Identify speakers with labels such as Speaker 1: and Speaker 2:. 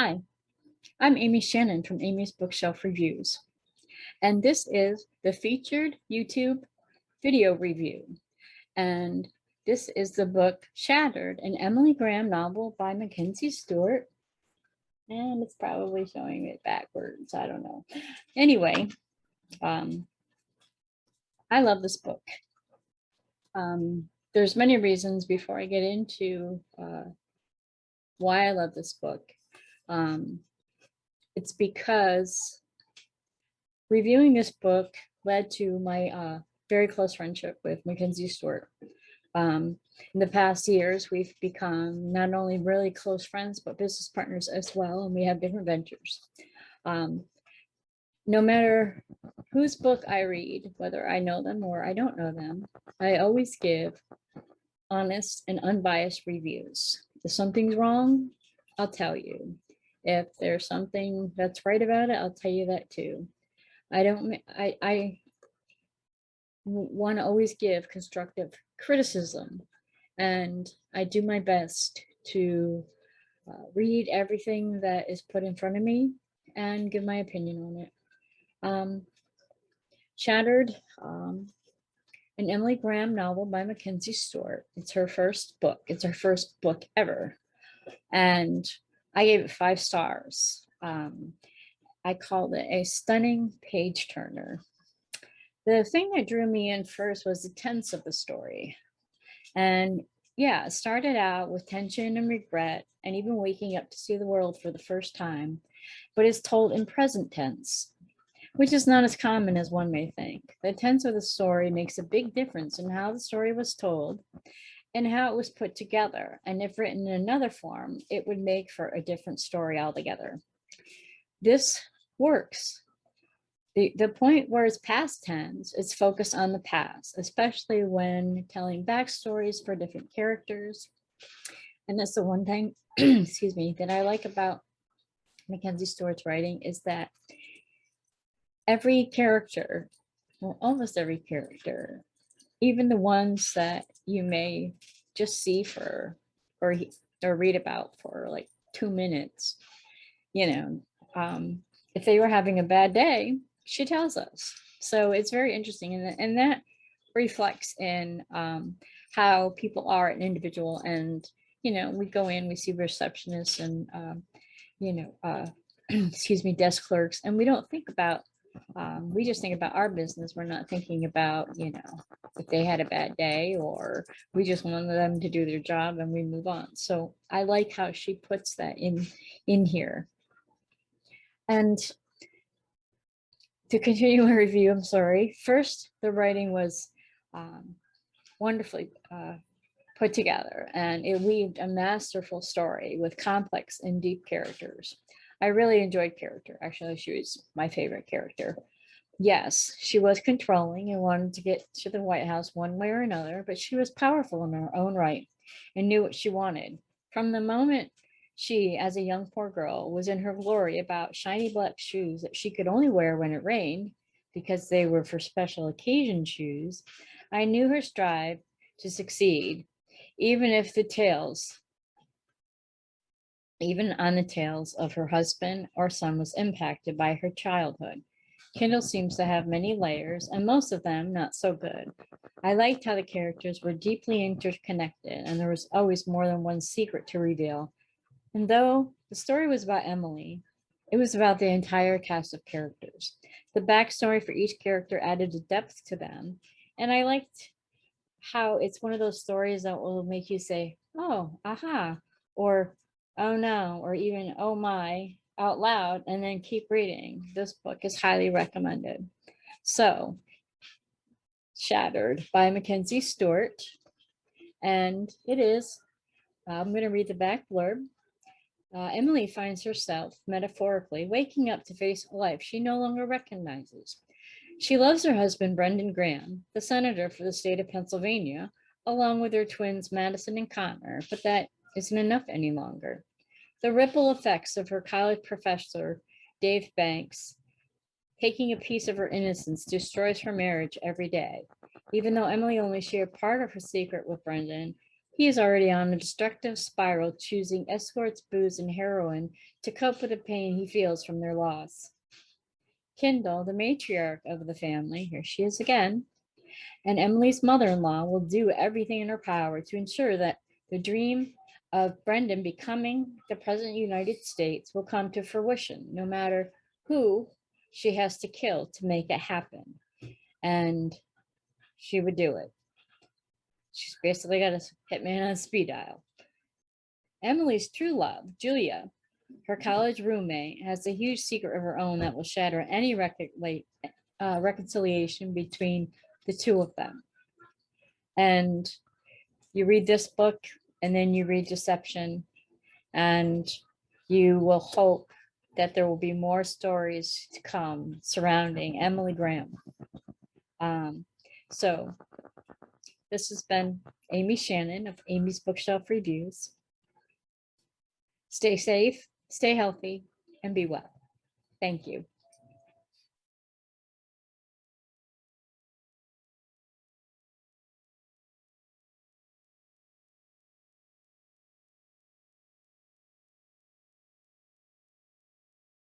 Speaker 1: Hi, I'm Amy Shannon from Amy's Bookshelf Reviews, and this is the featured YouTube video review. And this is the book Shattered, an Emily Graham novel by McKensie Stewart. And it's probably showing it backwards, I don't know. Anyway, I love this book. There's many reasons before I get into why I love this book. It's because reviewing this book led to my very close friendship with McKensie Stewart. In the past years, we've become not only really close friends, but business partners as well, and we have different ventures. No matter whose book I read, whether I know them or I don't know them, I always give honest and unbiased reviews. If something's wrong, I'll tell you. If there's something that's right about it, I'll tell you that too. I want to always give constructive criticism, and I do my best to read everything that is put in front of me and give my opinion on it. Shattered, an Emily Graham novel by McKensie Stewart. It's her first book. It's her first book ever. And I gave it 5 stars. I called it a stunning page turner. The thing that drew me in first was the tense of the story. And yeah, it started out with tension and regret and even waking up to see the world for the first time, but it's told in present tense, which is not as common as one may think. The tense of the story makes a big difference in how the story was told and how it was put together. And if written in another form, it would make for a different story altogether. This works. The point where it's past tense, it's focused on the past, especially when telling backstories for different characters. And that's the one thing, excuse me, that I like about McKensie Stewart's writing is that every character, well, almost every character, even the ones that you may just see for or read about for like 2 minutes, if they were having a bad day, she tells us. So it's very interesting, and that reflects in how people are an individual. And we go in, we see receptionists and excuse me, desk clerks, and we don't think about we just think about our business. We're not thinking about if they had a bad day, or we just wanted them to do their job and we move on. So I like how she puts that in here. And to continue my review, I'm sorry. First, the writing was wonderfully put together, and it weaved a masterful story with complex and deep characters. I really enjoyed character. Actually, she was my favorite character. Yes, she was controlling and wanted to get to the White House one way or another, but she was powerful in her own right and knew what she wanted. From the moment she, as a young poor girl, was in her glory about shiny black shoes that she could only wear when it rained because they were for special occasion shoes, I knew her strive to succeed, even on the tails of her husband or son was impacted by her childhood. Kindle seems to have many layers, and most of them not so good. I liked how the characters were deeply interconnected, and there was always more than one secret to reveal. And though the story was about Emily, it was about the entire cast of characters. The backstory for each character added a depth to them, and I liked how it's one of those stories that will make you say, oh, aha, or oh no, or even oh my, out loud, and then keep reading. This book is highly recommended. So, Shattered by McKensie Stewart, and it is, I'm going to read the back blurb. Emily finds herself, metaphorically, waking up to face a life she no longer recognizes. She loves her husband, Brendan Graham, the senator for the state of Pennsylvania, along with her twins, Madison and Connor, but that isn't enough any longer. The ripple effects of her college professor, Dave Banks, taking a piece of her innocence destroys her marriage every day. Even though Emily only shared part of her secret with Brendan, He is already on a destructive spiral, choosing escorts, booze, and heroin to cope with the pain he feels from their loss. Kendall, the matriarch of the family, here she is again, and Emily's mother-in-law will do everything in her power to ensure that the dream of Brendan becoming the President of the United States will come to fruition, no matter who she has to kill to make it happen. And she would do it. She's basically got a hitman on a speed dial. Emily's true love, Julia, her college roommate, has a huge secret of her own that will shatter any reconciliation between the two of them. And you read this book and then you read Deception, and you will hope that there will be more stories to come surrounding Emily Graham. So this has been Amy Shannon of Amy's Bookshelf Reviews. Stay safe, stay healthy, and be well. Thank you.